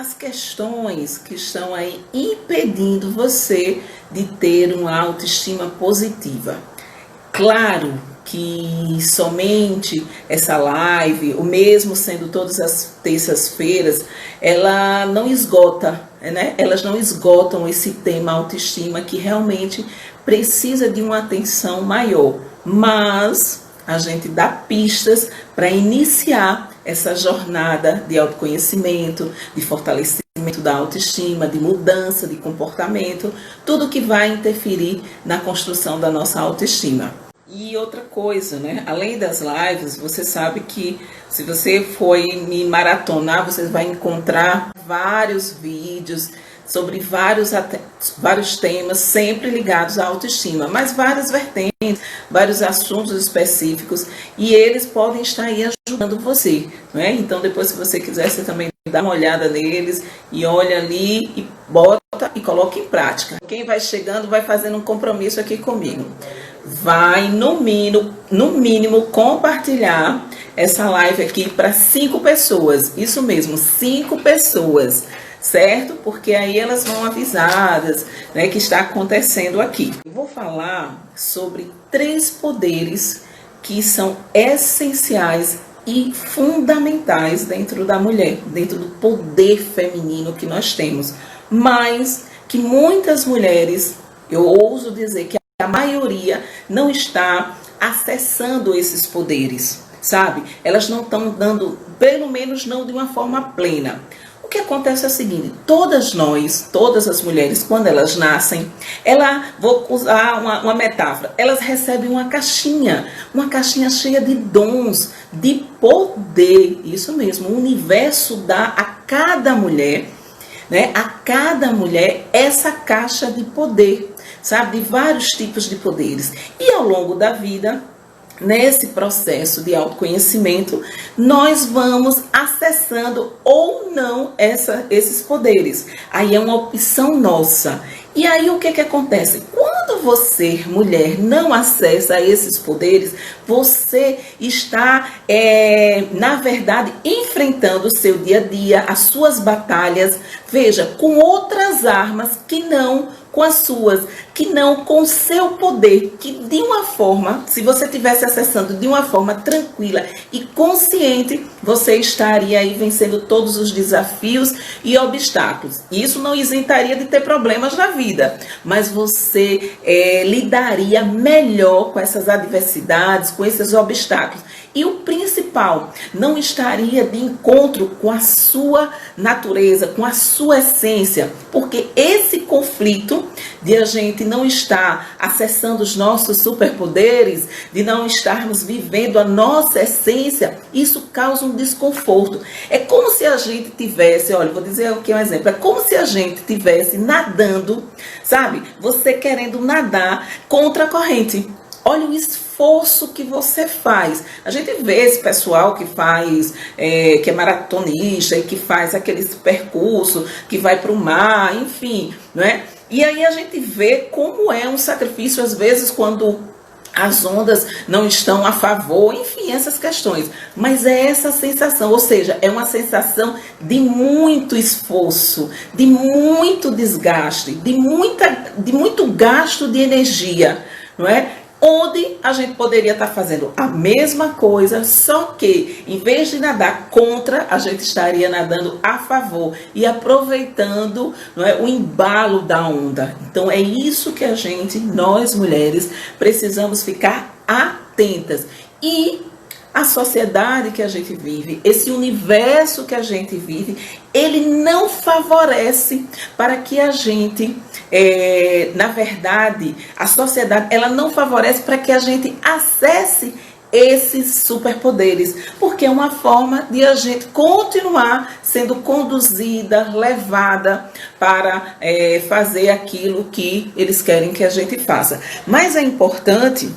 as questões que estão aí impedindo você de ter uma autoestima positiva. Claro que somente essa live, ou mesmo sendo todas as terças-feiras, ela não esgota, né? Elas não esgotam esse tema autoestima que realmente precisa de uma atenção maior. Mas a gente dá pistas para iniciar essa jornada de autoconhecimento, de fortalecimento da autoestima, de mudança de comportamento, tudo que vai interferir na construção da nossa autoestima. E outra coisa, né? Além das lives, você sabe que se você for me maratonar, você vai encontrar vários vídeos sobre vários temas, sempre ligados à autoestima, mas várias vertentes, vários assuntos específicos, e eles podem estar aí ajudando você, né? Então, depois, se você quiser, você também dá uma olhada neles e olha ali e bota e coloca em prática. Quem vai chegando vai fazendo um compromisso aqui comigo. Vai, no mínimo, compartilhar essa live aqui para 5 pessoas. Isso mesmo, 5 pessoas, certo? Porque aí elas vão avisadas, né, que está acontecendo aqui. Eu vou falar sobre 3 poderes que são essenciais e fundamentais dentro da mulher, dentro do poder feminino que nós temos, mas que muitas mulheres, eu ouso dizer que a maioria não está acessando esses poderes, sabe? Elas não estão dando, pelo menos não de uma forma plena. O que acontece é o seguinte: todas nós, todas as mulheres, quando elas nascem, vou usar uma metáfora, elas recebem uma caixinha cheia de dons, de poder. Isso mesmo, o universo dá a cada mulher, né, a cada mulher essa caixa de poder, sabe, de vários tipos de poderes. E ao longo da vida, nesse processo de autoconhecimento, nós vamos acessando ou não esses poderes. Aí é uma opção nossa. E aí o que acontece? Quando você, mulher, não acessa esses poderes, você está, na verdade, enfrentando o seu dia a dia, as suas batalhas, veja, com outras armas que não com as suas, que não com o seu poder, que de uma forma, se você estivesse acessando de uma forma tranquila e consciente, você estaria aí vencendo todos os desafios e obstáculos. Isso não isentaria de ter problemas na vida, mas você lidaria melhor com essas adversidades, com esses obstáculos. E o principal, não estaria de encontro com a sua natureza, com a sua essência, porque esse conflito de a gente não estar acessando os nossos superpoderes, de não estarmos vivendo a nossa essência, isso causa um desconforto. É como se a gente tivesse, olha, vou dizer aqui um exemplo, é como se a gente tivesse nadando, sabe? Você querendo nadar contra a corrente. Olha o esforço que você faz. A gente vê esse pessoal que faz, que é maratonista e que faz aqueles percursos, que vai para o mar, enfim, não é? E aí a gente vê como é um sacrifício, às vezes, quando as ondas não estão a favor, enfim, essas questões. Mas é essa sensação, ou seja, é uma sensação de muito esforço, de muito desgaste, de muito gasto de energia, não é? Onde a gente poderia estar fazendo a mesma coisa, só que em vez de nadar contra, a gente estaria nadando a favor e aproveitando, não é, o embalo da onda. Então é isso que nós mulheres, precisamos ficar atentas. E a sociedade que a gente vive, esse universo que a gente vive, ele não favorece para que a gente, na verdade, a sociedade, ela não favorece para que a gente acesse esses superpoderes, porque é uma forma de a gente continuar sendo conduzida, levada para fazer aquilo que eles querem que a gente faça. Mas é importante,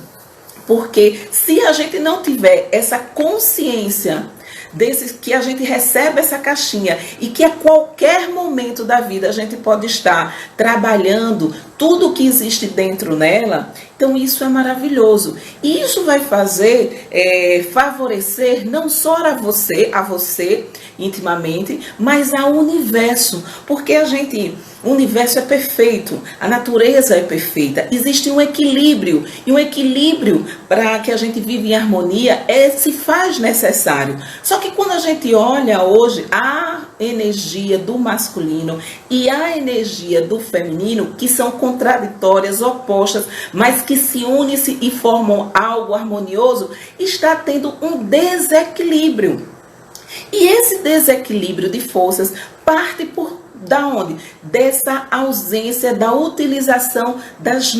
porque se a gente não tiver essa consciência que a gente recebe essa caixinha e que a qualquer momento da vida a gente pode estar trabalhando tudo que existe dentro nela, Então isso é maravilhoso. E isso vai fazer, favorecer não só a você intimamente, mas ao universo. Porque o universo é perfeito, a natureza é perfeita, existe um equilíbrio. E um equilíbrio para que a gente viva em harmonia se faz necessário. Só que quando a gente olha hoje a energia do masculino e a energia do feminino, que são contraditórias, opostas, mas que se unem e formam algo harmonioso, está tendo um desequilíbrio. E esse desequilíbrio de forças parte da onde? Dessa ausência da utilização dos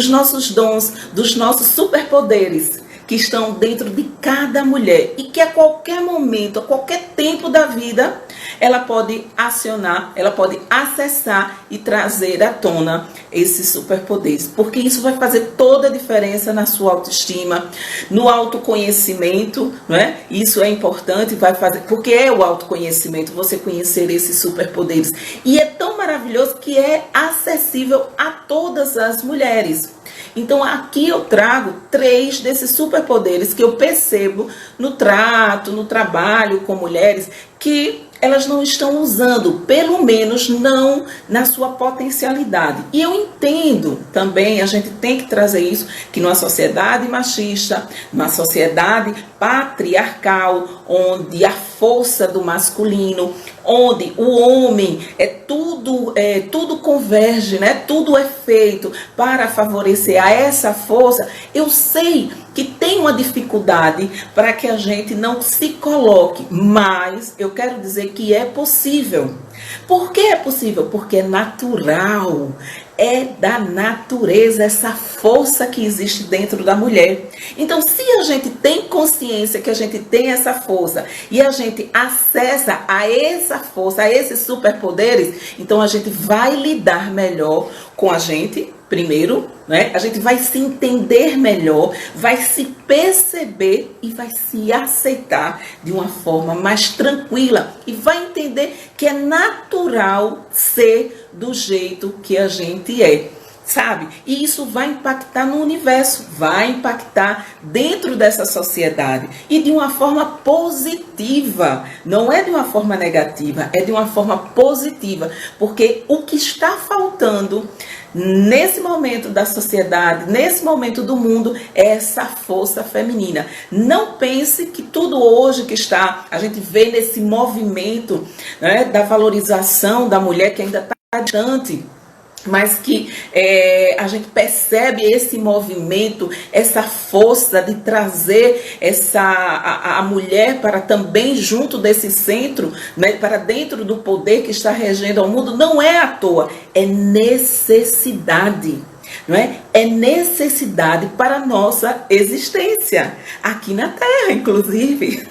nossos dons, dos nossos superpoderes que estão dentro de cada mulher e que a qualquer momento, a qualquer tempo da vida, ela pode acionar, ela pode acessar e trazer à tona esses superpoderes, porque isso vai fazer toda a diferença na sua autoestima, no autoconhecimento, não é? Isso é importante, vai fazer, porque é o autoconhecimento, você conhecer esses superpoderes, e é tão maravilhoso que é acessível a todas as mulheres. Então aqui eu trago 3 desses superpoderes que eu percebo no trato, no trabalho com mulheres, que elas não estão usando, pelo menos não na sua potencialidade. E eu entendo também, a gente tem que trazer isso, que numa sociedade machista, numa sociedade patriarcal, onde a força do masculino, onde o homem tudo converge, né? Tudo é feito para favorecer a essa força. Eu sei que tem uma dificuldade para que a gente não se coloque, mas eu quero dizer que é possível. Por que é possível? Porque é natural. É da natureza essa força que existe dentro da mulher. Então, se a gente tem consciência que a gente tem essa força e a gente acessa a essa força, a esses superpoderes, então a gente vai lidar melhor com a gente, primeiro, né? A gente vai se entender melhor, vai se perceber e vai se aceitar de uma forma mais tranquila e vai entender que é natural ser do jeito que a gente é, sabe? E isso vai impactar no universo, vai impactar dentro dessa sociedade e de uma forma positiva, não é de uma forma negativa, é de uma forma positiva, porque o que está faltando nesse momento da sociedade, nesse momento do mundo, é essa força feminina. Não pense que tudo hoje que a gente vê nesse movimento, né, da valorização da mulher, que ainda está distante, mas que a gente percebe esse movimento, essa força de trazer a mulher para também junto desse centro, né, para dentro do poder que está regendo ao mundo, não é à toa, é necessidade. Não é? É necessidade para a nossa existência, aqui na Terra, inclusive.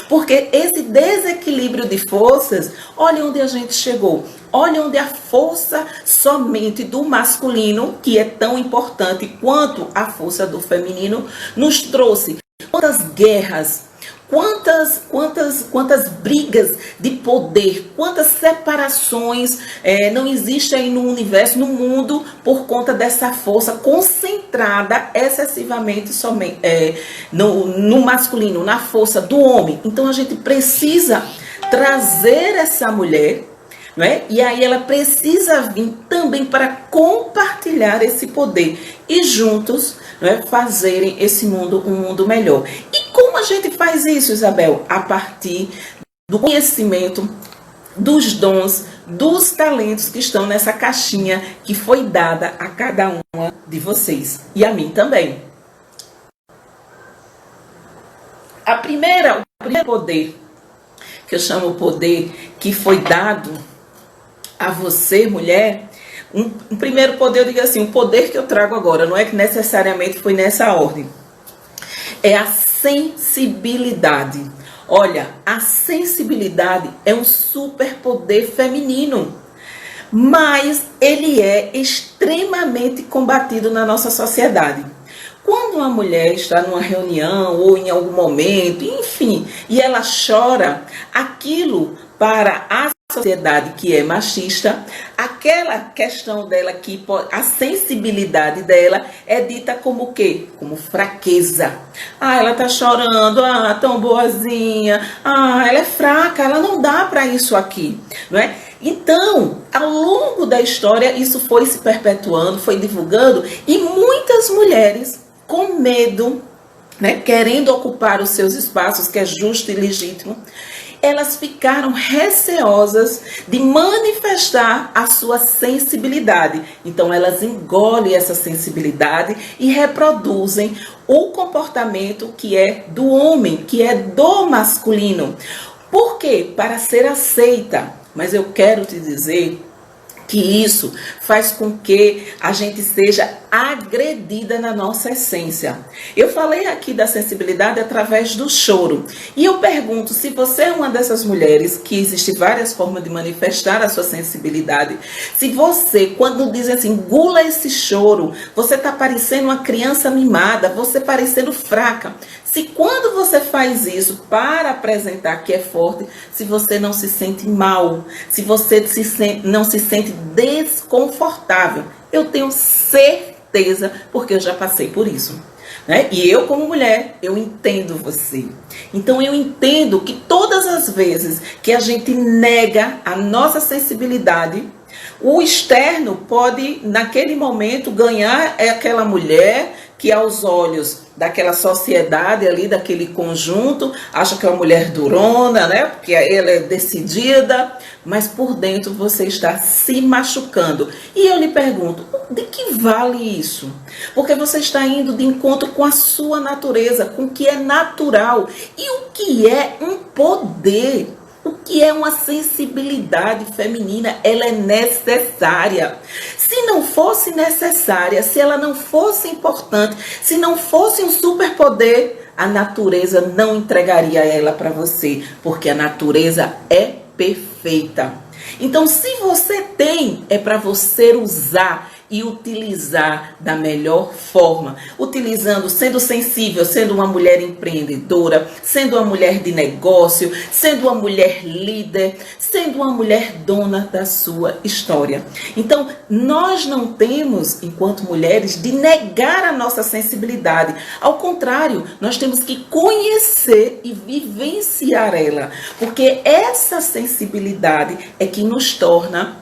Porque esse desequilíbrio de forças, olha onde a gente chegou. Olha onde a força somente do masculino, que é tão importante quanto a força do feminino, nos trouxe. Quantas guerras, quantas brigas de poder, quantas separações não existem aí no universo, no mundo, por conta dessa força concentrada excessivamente somente no masculino, na força do homem. Então a gente precisa trazer essa mulher, não é? E aí ela precisa vir também para compartilhar esse poder e juntos, não é, fazerem esse mundo um mundo melhor. E como a gente faz isso, Isabel? A partir do conhecimento, dos dons, dos talentos que estão nessa caixinha que foi dada a cada uma de vocês e a mim também. O primeiro poder, que eu chamo o poder que foi dado a você, mulher, um primeiro poder, eu digo assim, o poder que eu trago agora, não é que necessariamente foi nessa ordem, é a sensibilidade. Olha, a sensibilidade é um superpoder feminino, mas ele é extremamente combatido na nossa sociedade. Quando uma mulher está numa reunião ou em algum momento, enfim, e ela chora, aquilo para a sociedade que é machista, aquela questão dela que a sensibilidade dela é dita como o quê? Como fraqueza. Ah, ela tá chorando, ah, tão boazinha, ah, ela é fraca, ela não dá para isso aqui, não é? Então, ao longo da história, isso foi se perpetuando, foi divulgando, e muitas mulheres com medo, né, querendo ocupar os seus espaços, que é justo e legítimo, elas ficaram receosas de manifestar a sua sensibilidade. Então elas engolem essa sensibilidade e reproduzem o comportamento que é do homem, que é do masculino. Por quê? Para ser aceita. Mas eu quero te dizer que isso faz com que a gente seja agredida na nossa essência. Eu falei aqui da sensibilidade através do choro. E eu pergunto, se você é uma dessas mulheres, que existe várias formas de manifestar a sua sensibilidade, se você, quando dizem assim, engula esse choro, você está parecendo uma criança mimada, você parecendo fraca. Se quando você faz isso para apresentar que é forte, se você não se sente mal, se você não se sente desconfortável, eu tenho certeza, porque eu já passei por isso, né? E eu, como mulher, eu entendo você. Então eu entendo que todas as vezes que a gente nega a nossa sensibilidade, o externo pode, naquele momento, ganhar aquela mulher que aos olhos daquela sociedade ali, daquele conjunto, acha que é uma mulher durona, né? Porque ela é decidida, mas por dentro você está se machucando. E eu lhe pergunto, de que vale isso? Porque você está indo de encontro com a sua natureza, com o que é natural e o que é um poder. O que é uma sensibilidade feminina? Ela é necessária. Se não fosse necessária, se ela não fosse importante, se não fosse um superpoder, a natureza não entregaria ela para você, porque a natureza é perfeita. Então, se você tem, é para você usar e utilizar da melhor forma, utilizando, sendo sensível, sendo uma mulher empreendedora, sendo uma mulher de negócio, sendo uma mulher líder, sendo uma mulher dona da sua história. Então, nós não temos, enquanto mulheres, de negar a nossa sensibilidade. Ao contrário, nós temos que conhecer e vivenciar ela, porque essa sensibilidade é que nos torna,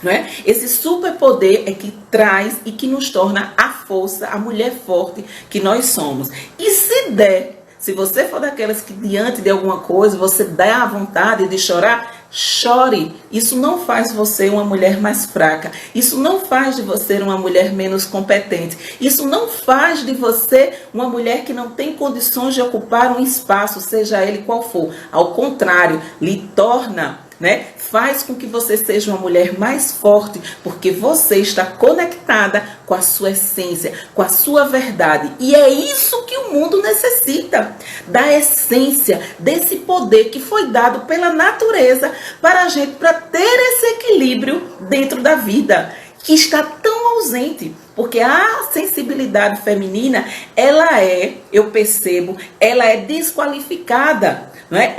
não é? Esse superpoder é que traz e que nos torna a força, a mulher forte que nós somos. E se der, se você for daquelas que diante de alguma coisa você dá a vontade de chorar, chore. Isso não faz você uma mulher mais fraca. Isso não faz de você uma mulher menos competente. Isso não faz de você uma mulher que não tem condições de ocupar um espaço, seja ele qual for. Ao contrário, lhe torna, né? Faz com que você seja uma mulher mais forte, porque você está conectada com a sua essência, com a sua verdade. E é isso que o mundo necessita, da essência, desse poder que foi dado pela natureza para a gente, para ter esse equilíbrio dentro da vida, que está tão ausente. Porque a sensibilidade feminina, ela é, eu percebo, ela é desqualificada. Não é?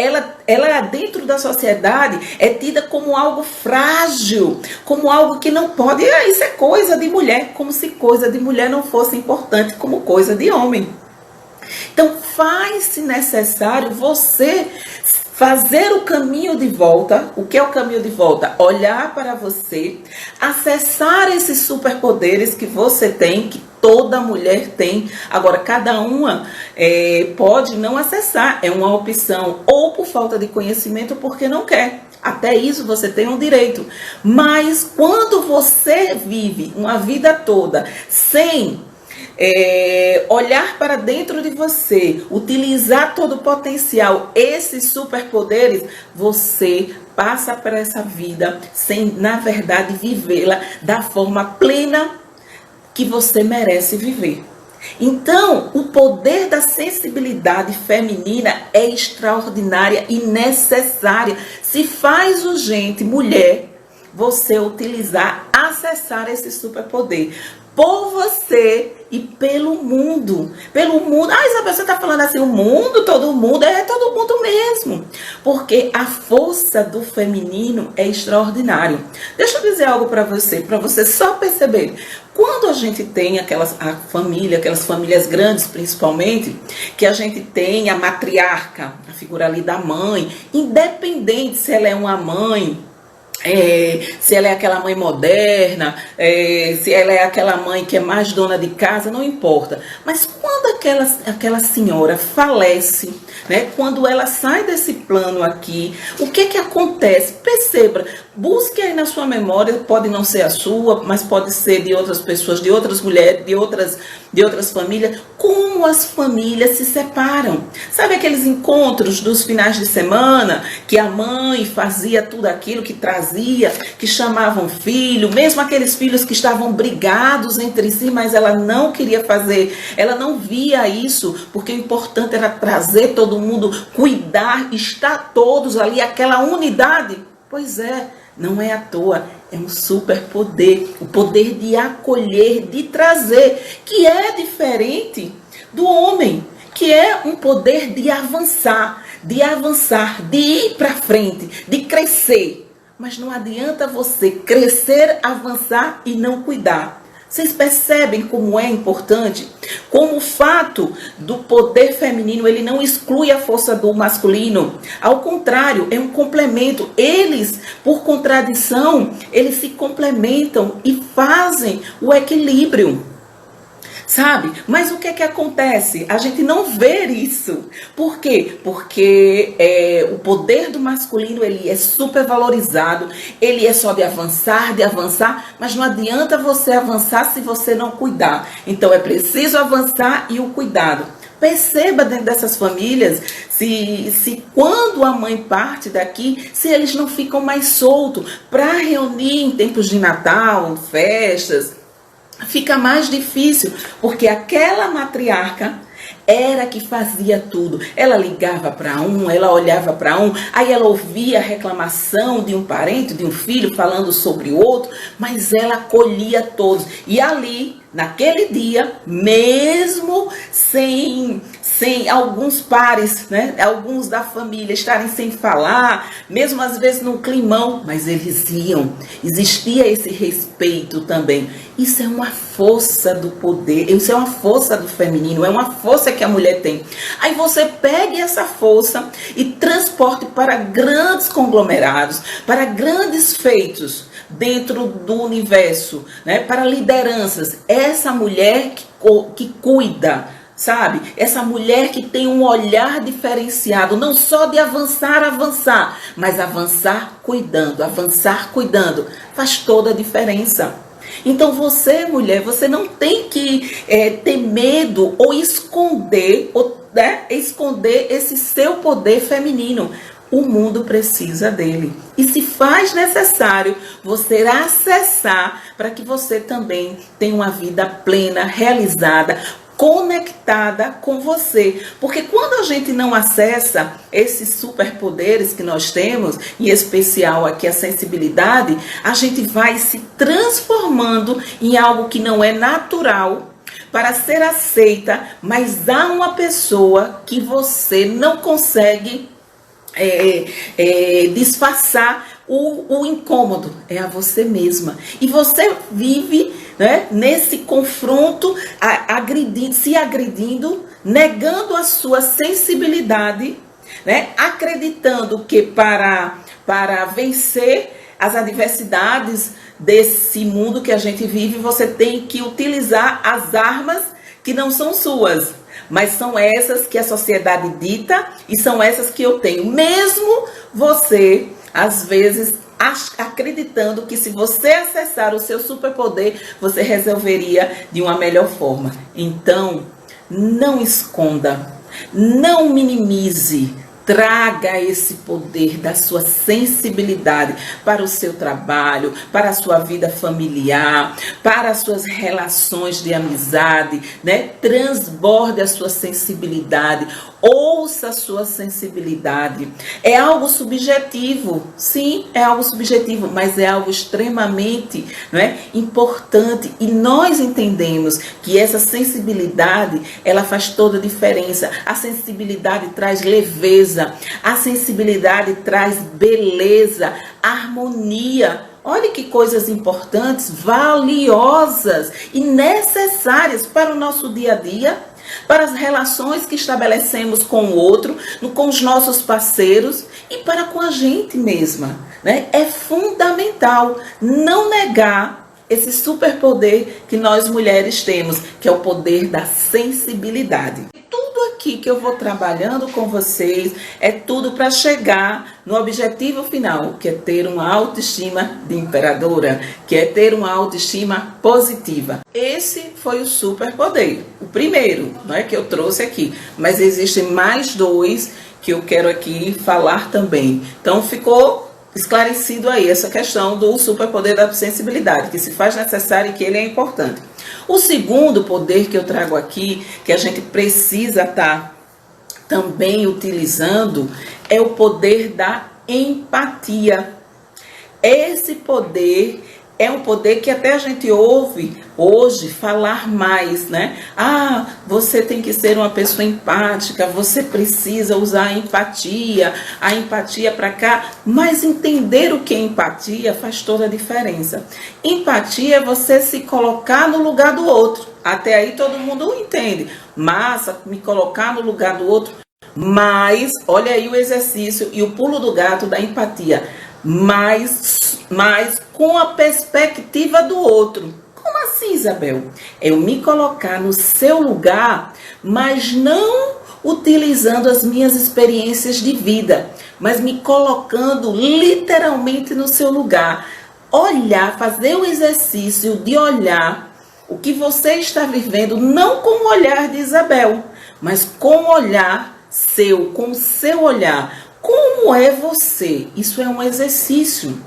Ela dentro da sociedade é tida como algo frágil, como algo que não pode, isso é coisa de mulher, como se coisa de mulher não fosse importante como coisa de homem. Então faz-se necessário você fazer o caminho de volta. O que é o caminho de volta? Olhar para você, acessar esses superpoderes que você tem, que toda mulher tem. Agora, cada uma pode não acessar, é uma opção, ou por falta de conhecimento, ou porque não quer. Até isso você tem um direito. Mas quando você vive uma vida toda sem olhar para dentro de você, utilizar todo o potencial, esses superpoderes, você passa por essa vida sem, na verdade, vivê-la da forma plena que você merece viver. Então, o poder da sensibilidade feminina é extraordinária e necessária. Se faz urgente, mulher, você utilizar, acessar esse superpoder. por você e pelo mundo. Pelo mundo. Ah, Isabel, você está falando assim, o mundo, todo mundo? É todo mundo mesmo. Porque a força do feminino é extraordinária. Deixa eu dizer algo para você só perceber. Quando a gente tem aquelas famílias grandes principalmente, que a gente tem a matriarca, a figura ali da mãe, independente se ela é uma mãe, se ela é aquela mãe moderna, se ela é aquela mãe que é mais dona de casa, não importa. Mas quando aquela senhora falece, né, quando ela sai desse plano aqui, o que acontece? Perceba, busque aí na sua memória, pode não ser a sua, mas pode ser de outras pessoas, de outras mulheres, de outras famílias, como as famílias se separam. Sabe aqueles encontros dos finais de semana, que a mãe fazia tudo aquilo que trazia, que chamavam filho, mesmo aqueles filhos que estavam brigados entre si, mas ela não queria fazer, ela não via isso, porque o importante era trazer todo mundo, cuidar, estar todos ali, aquela unidade. Pois é, não é à toa, é um superpoder, o poder de acolher, de trazer, que é diferente do homem, que é um poder de avançar, de ir para frente, de crescer. Mas não adianta você crescer, avançar e não cuidar. Vocês percebem como é importante? Como o fato do poder feminino, ele não exclui a força do masculino. Ao contrário, é um complemento. Eles, por contradição, eles se complementam e fazem o equilíbrio. Sabe? Mas o que acontece? A gente não vê isso. Por quê? Porque o poder do masculino, ele é super valorizado, ele é só de avançar, mas não adianta você avançar se você não cuidar. Então é preciso avançar e o cuidado. Perceba dentro dessas famílias, se quando a mãe parte daqui, se eles não ficam mais soltos para reunir em tempos de Natal, festas, fica mais difícil, porque aquela matriarca era que fazia tudo. Ela ligava para um, ela olhava para um, aí ela ouvia a reclamação de um parente, de um filho falando sobre o outro, mas ela acolhia todos. E ali, naquele dia, mesmo sem alguns pares, né, alguns da família estarem sem falar, mesmo às vezes num climão, mas eles iam. Existia esse respeito também. Isso é uma força do poder, isso é uma força do feminino, é uma força que a mulher tem. Aí você pegue essa força e transporte para grandes conglomerados, para grandes feitos dentro do universo, né, para lideranças. Essa mulher que cuida, sabe? Essa mulher que tem um olhar diferenciado, não só de avançar, mas avançar cuidando, faz toda a diferença. Então você, mulher, você não tem que ter medo ou esconder, esconder esse seu poder feminino. O mundo precisa dele. E se faz necessário você acessar para que você também tenha uma vida plena, realizada, conectada com você. Porque quando a gente não acessa esses superpoderes que nós temos, em especial aqui a sensibilidade, a gente vai se transformando em algo que não é natural para ser aceita, mas há uma pessoa que você não consegue disfarçar o incômodo, é a você mesma. E você vive, né, nesse confronto, se agredindo, negando a sua sensibilidade, né, acreditando que para vencer as adversidades desse mundo que a gente vive, você tem que utilizar as armas que não são suas, mas são essas que a sociedade dita e são essas que eu tenho. Mesmo você, às vezes, acreditando que se você acessar o seu superpoder, você resolveria de uma melhor forma. Então, não esconda, não minimize. Traga esse poder da sua sensibilidade para o seu trabalho, para a sua vida familiar, para as suas relações de amizade, né? Transborde a sua sensibilidade. Ouça a sua sensibilidade. É algo subjetivo, sim, é algo subjetivo, mas é algo extremamente, importante. E nós entendemos que essa sensibilidade, ela faz toda a diferença. A sensibilidade traz leveza, a sensibilidade traz beleza, harmonia. Olha que coisas importantes, valiosas e necessárias para o nosso dia a dia, para as relações que estabelecemos com o outro, com os nossos parceiros e para com a gente mesma, É fundamental não negar esse superpoder que nós mulheres temos, que é o poder da sensibilidade. Tudo aqui que eu vou trabalhando com vocês é tudo para chegar no objetivo final, que é ter uma autoestima de imperadora, que é ter uma autoestima positiva. Esse foi o superpoder, o primeiro, que eu trouxe aqui, mas existem mais dois que eu quero aqui falar também. Então ficou esclarecido aí essa questão do superpoder da sensibilidade, que se faz necessário e que ele é importante. O segundo poder que eu trago aqui, que a gente precisa estar também utilizando, é o poder da empatia. Esse poder é um poder que até a gente ouve hoje falar mais, você tem que ser uma pessoa empática, você precisa usar a empatia para cá, mas entender o que é empatia faz toda a diferença. Empatia é você se colocar no lugar do outro. Até aí todo mundo entende. Massa, me colocar no lugar do outro, mas olha aí o exercício e o pulo do gato da empatia. Mas com a perspectiva do outro. Como assim, Isabel? Eu me colocar no seu lugar, mas não utilizando as minhas experiências de vida, mas me colocando literalmente no seu lugar. Olhar, fazer o exercício de olhar o que você está vivendo, não com o olhar de Isabel, mas com o olhar seu, com o seu olhar. Como é você? Isso é um exercício.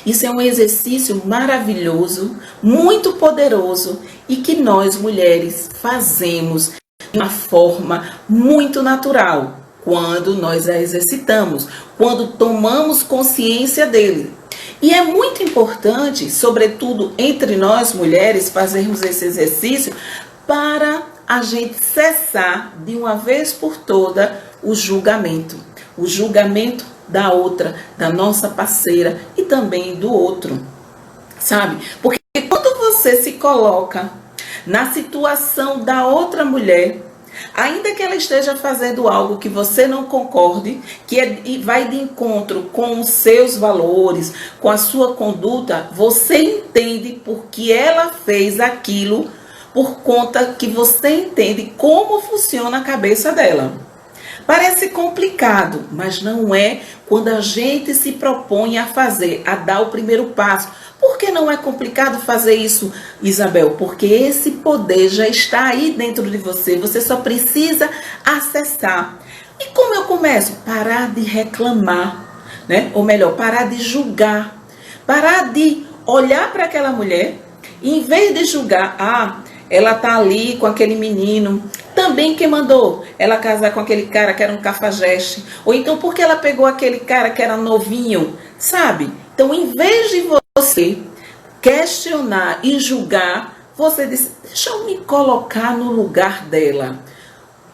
Isso é um exercício maravilhoso, muito poderoso e que nós mulheres fazemos de uma forma muito natural quando nós a exercitamos, quando tomamos consciência dele. E é muito importante, sobretudo entre nós mulheres, fazermos esse exercício para a gente cessar de uma vez por toda o julgamento da outra, da nossa parceira e também do outro, sabe? Porque quando você se coloca na situação da outra mulher, ainda que ela esteja fazendo algo que você não concorde, que vai de encontro com os seus valores, com a sua conduta, você entende por que ela fez aquilo, por conta que você entende como funciona a cabeça dela. Parece complicado, mas não é quando a gente se propõe a fazer, a dar o primeiro passo. Por que não é complicado fazer isso, Isabel? Porque esse poder já está aí dentro de você, você só precisa acessar. E como eu começo? Parar de reclamar, Ou melhor, parar de julgar, parar de olhar para aquela mulher e em vez de julgar, ela tá ali com aquele menino, também quem mandou ela casar com aquele cara que era um cafajeste, ou então porque ela pegou aquele cara que era novinho, sabe? Então, em vez de você questionar e julgar, você diz, deixa eu me colocar no lugar dela.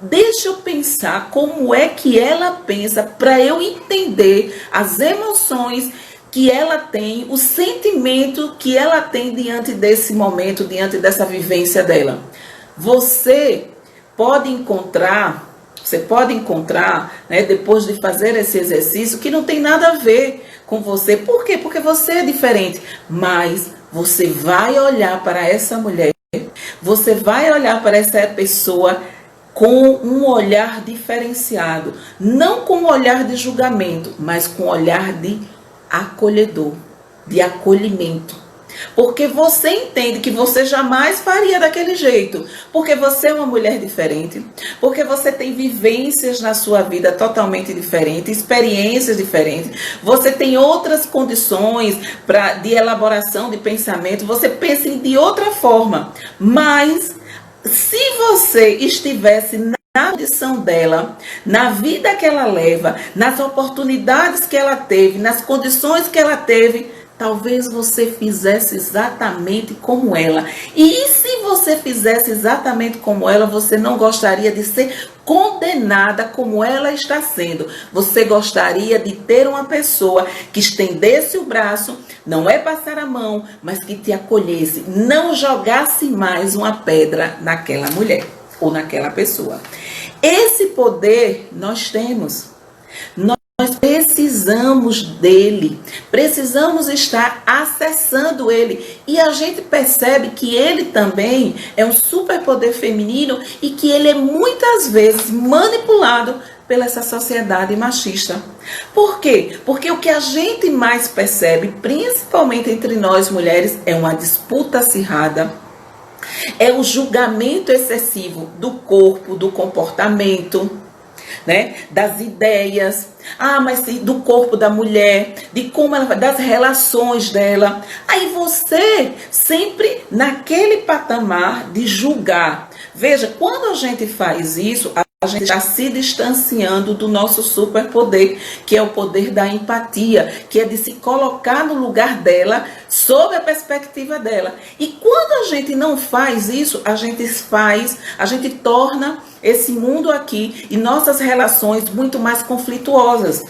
Deixa eu pensar como é que ela pensa para eu entender as emoções que ela tem, o sentimento que ela tem diante desse momento, diante dessa vivência dela. Você pode encontrar, depois de fazer esse exercício, que não tem nada a ver com você. Por quê? Porque você é diferente. Mas você vai olhar para essa mulher, você vai olhar para essa pessoa com um olhar diferenciado. Não com um olhar de julgamento, mas com um olhar de acolhedor, de acolhimento. Porque você entende que você jamais faria daquele jeito. Porque você é uma mulher diferente. Porque você tem vivências na sua vida totalmente diferentes, experiências diferentes. Você tem outras condições de elaboração de pensamento. Você pensa de outra forma. Mas se você estivesse na condição dela, na vida que ela leva, nas oportunidades que ela teve, nas condições que ela teve, talvez você fizesse exatamente como ela. E se você fizesse exatamente como ela, você não gostaria de ser condenada como ela está sendo. Você gostaria de ter uma pessoa que estendesse o braço, não é passar a mão, mas que te acolhesse, não jogasse mais uma pedra naquela mulher ou naquela pessoa. Esse poder nós temos. Nós precisamos dele, precisamos estar acessando ele. E a gente percebe que ele também é um superpoder feminino e que ele é muitas vezes manipulado pela essa sociedade machista. Por quê? Porque o que a gente mais percebe, principalmente entre nós mulheres, é uma disputa acirrada. É o julgamento excessivo do corpo, do comportamento, né? Das ideias, mas do corpo da mulher, de como ela, das relações dela. Aí você sempre naquele patamar de julgar. Veja, quando a gente faz isso, a gente está se distanciando do nosso superpoder, que é o poder da empatia, que é de se colocar no lugar dela, sob a perspectiva dela. E quando a gente não faz isso, a gente torna esse mundo aqui e nossas relações muito mais conflituosas.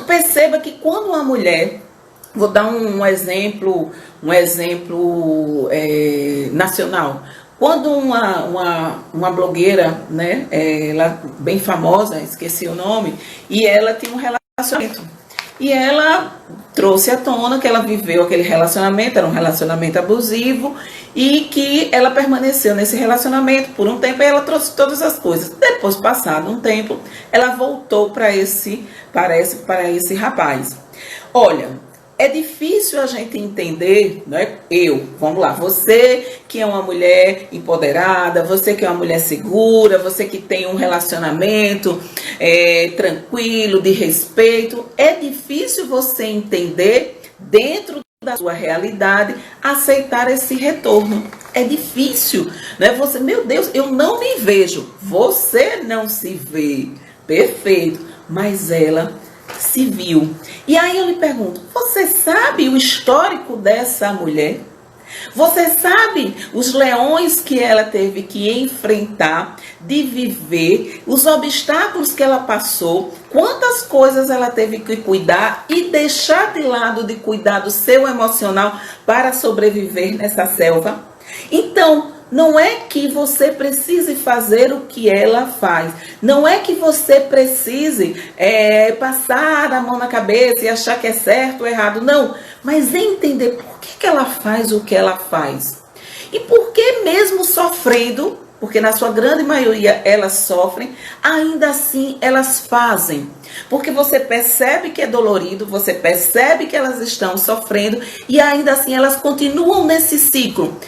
Perceba que quando uma mulher, vou dar um exemplo nacional. Quando uma blogueira, né, ela bem famosa, esqueci o nome, e ela tinha um relacionamento. E ela trouxe à tona que ela viveu aquele relacionamento, era um relacionamento abusivo, e que ela permaneceu nesse relacionamento por um tempo, e ela trouxe todas as coisas. Depois, passado um tempo, ela voltou para esse rapaz. Olha, é difícil a gente entender, né? Vamos lá, você que é uma mulher empoderada, você que é uma mulher segura, você que tem um relacionamento tranquilo, de respeito, é difícil você entender dentro da sua realidade, aceitar esse retorno. É difícil, né? Você, meu Deus, eu não me vejo. Você não se vê. Perfeito. Mas ela se viu. E aí eu lhe pergunto, você sabe o histórico dessa mulher? Você sabe os leões que ela teve que enfrentar, de viver, os obstáculos que ela passou, quantas coisas ela teve que cuidar e deixar de lado de cuidar do seu emocional para sobreviver nessa selva? Então, não é que você precise fazer o que ela faz. Não é que você precise passar a mão na cabeça e achar que é certo ou errado. Não, mas entender por que ela faz o que ela faz. E por que mesmo sofrendo, porque na sua grande maioria elas sofrem, ainda assim elas fazem. Porque você percebe que é dolorido, você percebe que elas estão sofrendo e ainda assim elas continuam nesse ciclo.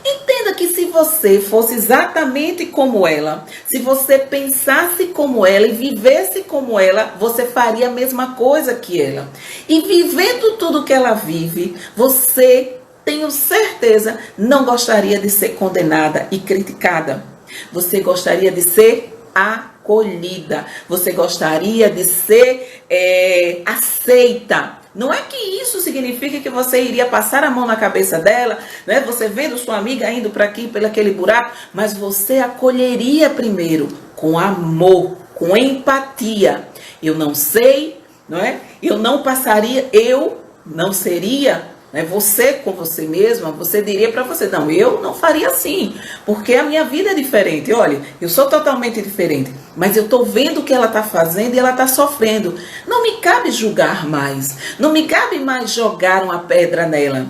Entenda que se você fosse exatamente como ela, se você pensasse como ela e vivesse como ela, você faria a mesma coisa que ela. E vivendo tudo que ela vive, você, tenho certeza, não gostaria de ser condenada e criticada. Você gostaria de ser acolhida. Você gostaria de ser aceita. Não é que isso signifique que você iria passar a mão na cabeça dela, né? Você vendo sua amiga indo para aqui, pelo aquele buraco, mas você acolheria primeiro com amor, com empatia. Eu não sei, não é? Eu não passaria, eu não seria, né? Você com você mesma, você diria para você, não, eu não faria assim, porque a minha vida é diferente. Olha, eu sou totalmente diferente, mas eu estou vendo o que ela está fazendo e ela está sofrendo. Não me cabe julgar mais, não me cabe mais jogar uma pedra nela.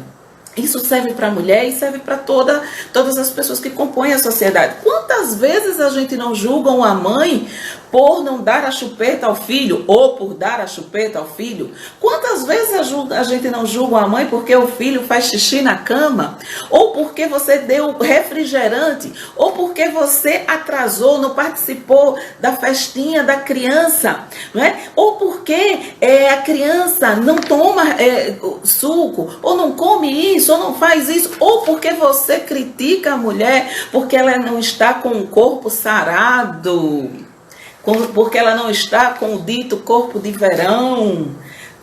Isso serve para a mulher e serve para todas as pessoas que compõem a sociedade. Quantas vezes a gente não julga uma mãe por não dar a chupeta ao filho ou por dar a chupeta ao filho? Quantas vezes a gente não julga a mãe porque o filho faz xixi na cama? Ou porque você deu refrigerante? Ou porque você atrasou, não participou da festinha da criança? Não é? Ou porque a criança não toma suco, ou não come isso, ou não faz isso? Ou porque você critica a mulher porque ela não está com o corpo sarado? Porque ela não está com o dito corpo de verão.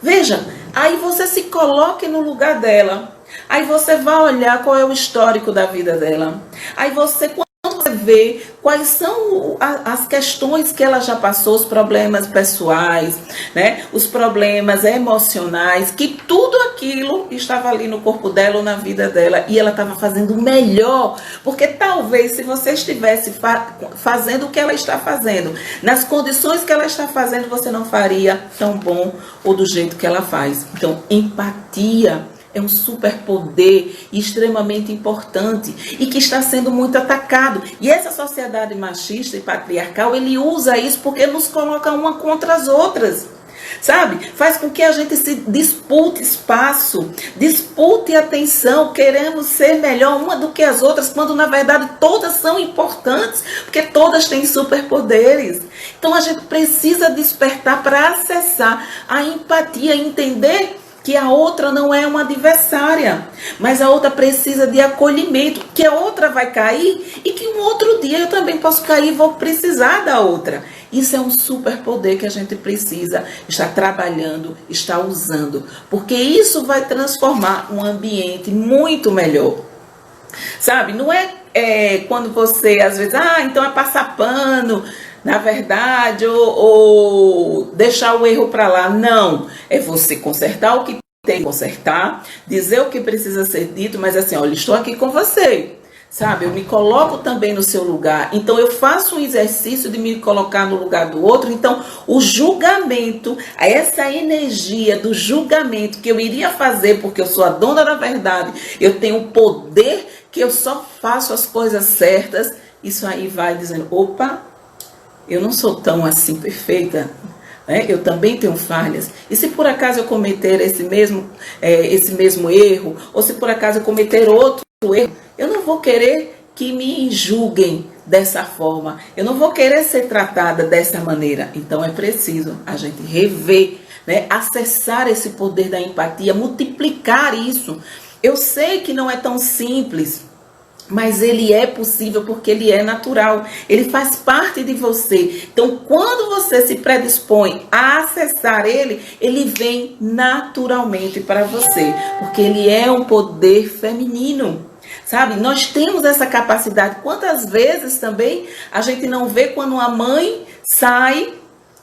Veja, aí você se coloque no lugar dela. Aí você vai olhar qual é o histórico da vida dela. Aí você, quando você vê quais são as questões que ela já passou, os problemas pessoais, né? Os problemas emocionais, que tudo aquilo estava ali no corpo dela ou na vida dela, e ela estava fazendo o melhor, porque talvez se você estivesse fazendo o que ela está fazendo, nas condições que ela está fazendo, você não faria tão bom ou do jeito que ela faz. Então, empatia é um superpoder extremamente importante e que está sendo muito atacado. E essa sociedade machista e patriarcal, ele usa isso porque nos coloca uma contra as outras. Sabe? Faz com que a gente se dispute espaço, dispute atenção, queremos ser melhor uma do que as outras, quando na verdade todas são importantes, porque todas têm superpoderes. Então a gente precisa despertar para acessar a empatia, entender que a outra não é uma adversária, mas a outra precisa de acolhimento, que a outra vai cair e que um outro dia eu também posso cair e vou precisar da outra. Isso é um superpoder que a gente precisa estar trabalhando, estar usando, porque isso vai transformar um ambiente muito melhor. Sabe, não é quando você às vezes, então é passar pano, na verdade, ou deixar o erro para lá. Não, é você consertar o que tem que consertar, dizer o que precisa ser dito, mas assim, olha, estou aqui com você, sabe? Eu me coloco também no seu lugar, então eu faço um exercício de me colocar no lugar do outro. Então o julgamento, essa energia do julgamento que eu iria fazer porque eu sou a dona da verdade, eu tenho o poder que eu só faço as coisas certas, isso aí vai dizendo, opa, eu não sou tão assim perfeita, né? Eu também tenho falhas. E se por acaso eu cometer esse mesmo erro, ou se por acaso eu cometer outro erro, eu não vou querer que me julguem dessa forma. Eu não vou querer ser tratada dessa maneira. Então é preciso a gente rever, né? Acessar esse poder da empatia, multiplicar isso. Eu sei que não é tão simples, mas ele é possível porque ele é natural, ele faz parte de você. Então, quando você se predispõe a acessar ele, ele vem naturalmente para você, porque ele é um poder feminino. Sabe, nós temos essa capacidade. Quantas vezes também a gente não vê quando uma mãe sai,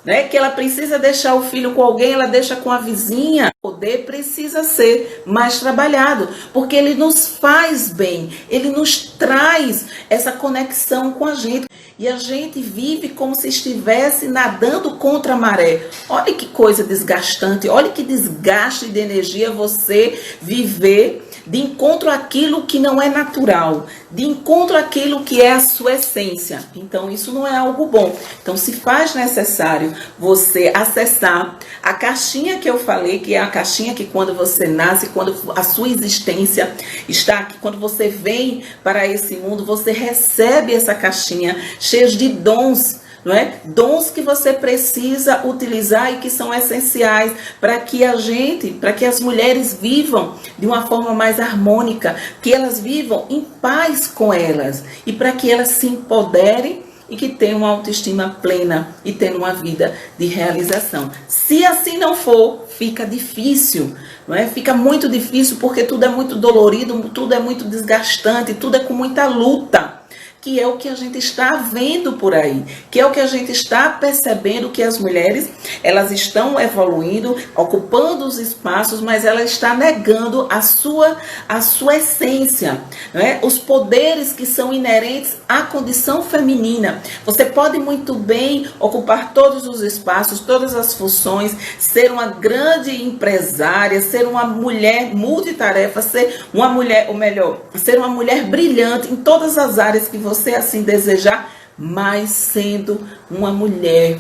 né, que ela precisa deixar o filho com alguém, ela deixa com a vizinha. O poder precisa ser mais trabalhado, porque ele nos faz bem, ele nos traz essa conexão com a gente. E a gente vive como se estivesse nadando contra a maré. Olha que coisa desgastante, olha que desgaste de energia você viver de encontro àquilo que não é natural, de encontro àquilo que é a sua essência. Então isso não é algo bom. Então se faz necessário você acessar a caixinha que eu falei, que é a caixinha que quando você nasce, quando a sua existência está aqui, quando você vem para esse mundo, você recebe essa caixinha cheia de dons, não é? Dons que você precisa utilizar e que são essenciais para que as mulheres vivam de uma forma mais harmônica, que elas vivam em paz com elas e para que elas se empoderem e que tenham uma autoestima plena e tenham uma vida de realização. Se assim não for, fica difícil, não é? Fica muito difícil porque tudo é muito dolorido, tudo é muito desgastante, tudo é com muita luta. Que é o que a gente está vendo por aí, que é o que a gente está percebendo, que as mulheres, elas estão evoluindo, ocupando os espaços, mas ela está negando a sua essência, né? Os poderes que são inerentes à condição feminina. Você pode muito bem ocupar todos os espaços, todas as funções, ser uma grande empresária, ser uma mulher multitarefa, ser uma mulher, ou melhor, ser uma mulher brilhante em todas as áreas que você assim desejar, mas sendo uma mulher,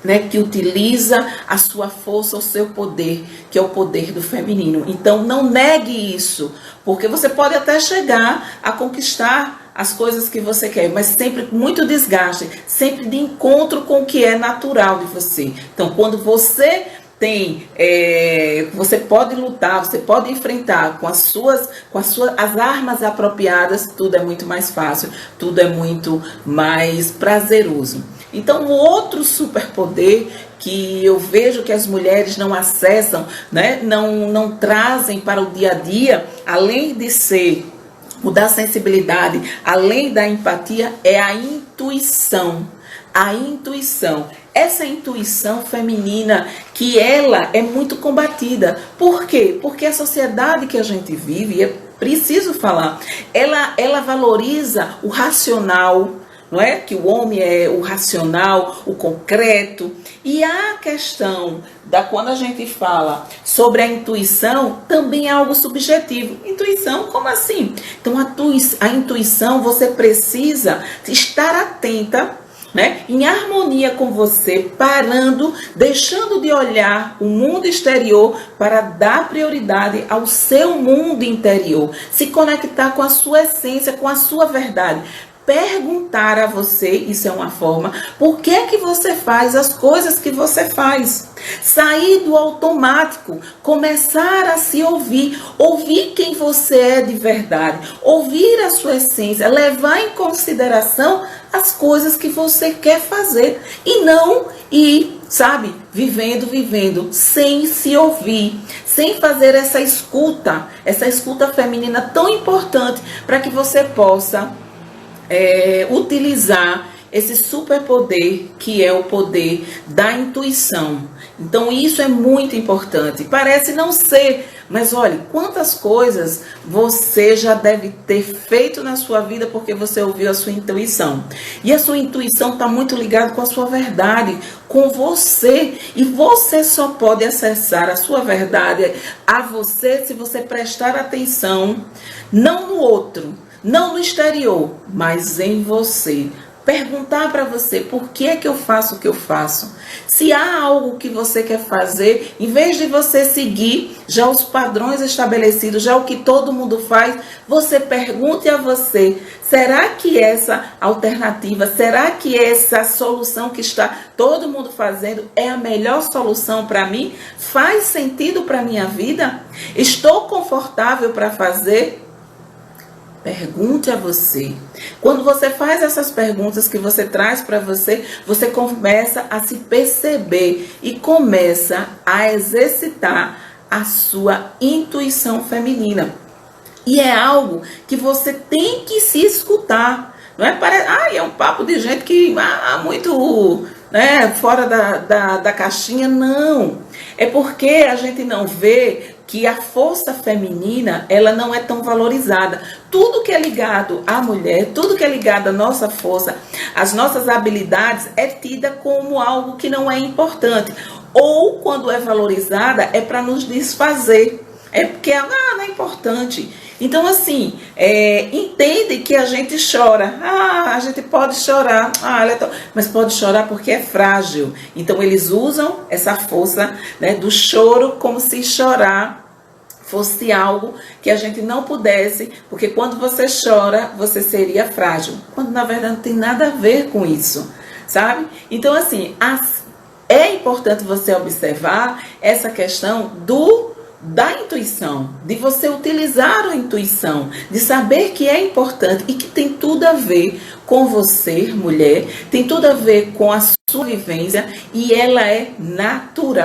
né, que utiliza a sua força, o seu poder, que é o poder do feminino. Então não negue isso, porque você pode até chegar a conquistar as coisas que você quer, mas sempre com muito desgaste, sempre de encontro com o que é natural de você. Então quando você você pode lutar, você pode enfrentar com as armas apropriadas, tudo é muito mais fácil, tudo é muito mais prazeroso. Então, o outro superpoder que eu vejo que as mulheres não acessam, né, não trazem para o dia a dia, além de ser o da sensibilidade, além da empatia, é a intuição. A intuição. Essa intuição feminina, que ela é muito combatida. Por quê? Porque a sociedade que a gente vive, é preciso falar, ela valoriza o racional, não é? Que o homem é o racional, o concreto. E a questão quando a gente fala sobre a intuição, também é algo subjetivo. Intuição, como assim? Então, a intuição, você precisa estar atenta, né, em harmonia com você, parando, deixando de olhar o mundo exterior para dar prioridade ao seu mundo interior. Se conectar com a sua essência, com a sua verdade. Perguntar a você, isso é uma forma, por que é que você faz as coisas que você faz? Sair do automático, começar a se ouvir quem você é de verdade, ouvir a sua essência, levar em consideração as coisas que você quer fazer e não ir, sabe, vivendo sem se ouvir, sem fazer essa escuta feminina tão importante para que você possa utilizar esse superpoder que é o poder da intuição. Então isso é muito importante. Parece não ser, mas olha, quantas coisas você já deve ter feito na sua vida porque você ouviu a sua intuição. E a sua intuição está muito ligada com a sua verdade, com você. E você só pode acessar a sua verdade a você se você prestar atenção, não no outro, não no exterior, mas em você. Perguntar para você por que é que eu faço o que eu faço. Se há algo que você quer fazer, em vez de você seguir já os padrões estabelecidos, já o que todo mundo faz, você pergunte a você, será que essa alternativa, será que essa solução que está todo mundo fazendo é a melhor solução para mim? Faz sentido para a minha vida? Estou confortável para fazer? Pergunte a você. Quando você faz essas perguntas que você traz para você, você começa a se perceber e começa a exercitar a sua intuição feminina. E é algo que você tem que se escutar. Não é? É um papo de gente que muito, né, fora da caixinha. Não. É porque a gente não vê que a força feminina, ela não é tão valorizada. Tudo que é ligado à mulher, tudo que é ligado à nossa força, às nossas habilidades, é tida como algo que não é importante. Ou, quando é valorizada, é para nos desfazer. É porque não é importante. Então, assim, entende que a gente chora. A gente pode chorar. Mas pode chorar porque é frágil. Então, eles usam essa força, né, do choro como se chorar fosse algo que a gente não pudesse, porque quando você chora, você seria frágil. Quando, na verdade, não tem nada a ver com isso, sabe? Então, assim, é importante você observar essa questão da intuição, de você utilizar a intuição, de saber que é importante e que tem tudo a ver com você, mulher, tem tudo a ver com a sua vivência e ela é natural.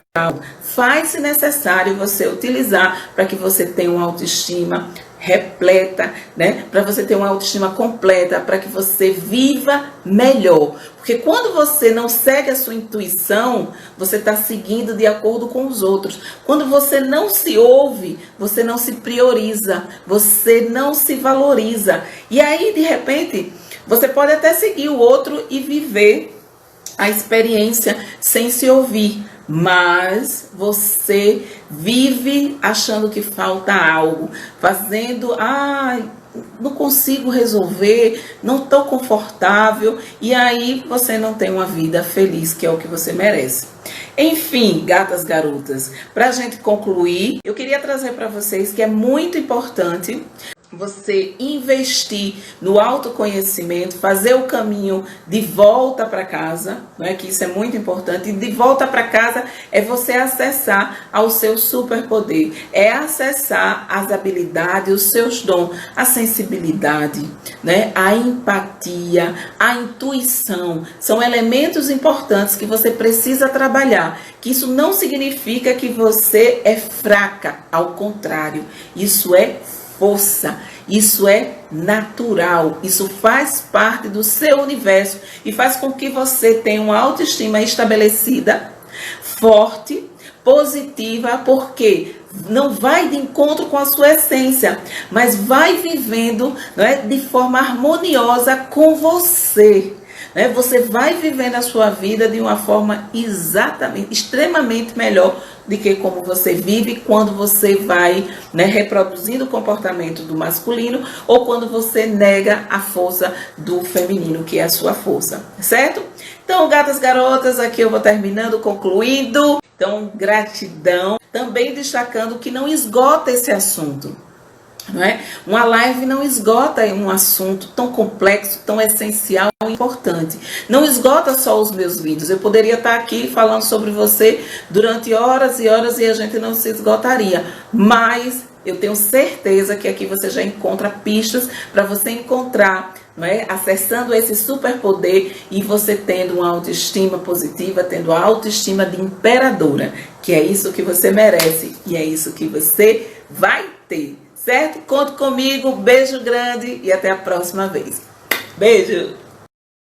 Faz-se necessário você utilizar para que você tenha uma autoestima repleta, né? Para você ter uma autoestima completa, para que você viva melhor. Porque quando você não segue a sua intuição, você está seguindo de acordo com os outros. Quando você não se ouve, você não se prioriza, você não se valoriza. E aí, de repente, você pode até seguir o outro e viver a experiência sem se ouvir. mas você vive achando que falta algo, fazendo, não consigo resolver, não estou confortável, e aí você não tem uma vida feliz, que é o que você merece. Enfim, gatas garotas, para a gente concluir, eu queria trazer para vocês que é muito importante você investir no autoconhecimento, fazer o caminho de volta para casa, não é que isso é muito importante. E de volta para casa é você acessar ao seu superpoder, é acessar as habilidades, os seus dons, a sensibilidade, né? A empatia, a intuição, são elementos importantes que você precisa trabalhar. Que isso não significa que você é fraca, ao contrário, isso é força, isso é natural, isso faz parte do seu universo e faz com que você tenha uma autoestima estabelecida, forte, positiva, porque não vai de encontro com a sua essência, mas vai vivendo, não é, de forma harmoniosa com você. Você vai vivendo a sua vida de uma forma extremamente melhor do que como você vive quando você vai, né, reproduzindo o comportamento do masculino ou quando você nega a força do feminino, que é a sua força, certo? Então, gatas garotas, aqui eu vou terminando, concluindo. Então, gratidão. Também destacando que não esgota esse assunto. Não é? Uma live não esgota um assunto tão complexo, tão essencial e importante. Não esgota só os meus vídeos. Eu poderia estar aqui falando sobre você durante horas e horas e a gente não se esgotaria. Mas eu tenho certeza que aqui você já encontra pistas para você encontrar, não é? Acessando esse superpoder e você tendo uma autoestima positiva, tendo a autoestima de imperadora, que é isso que você merece e é isso que você vai ter. Certo? Conte comigo, beijo grande e até a próxima vez. Beijo!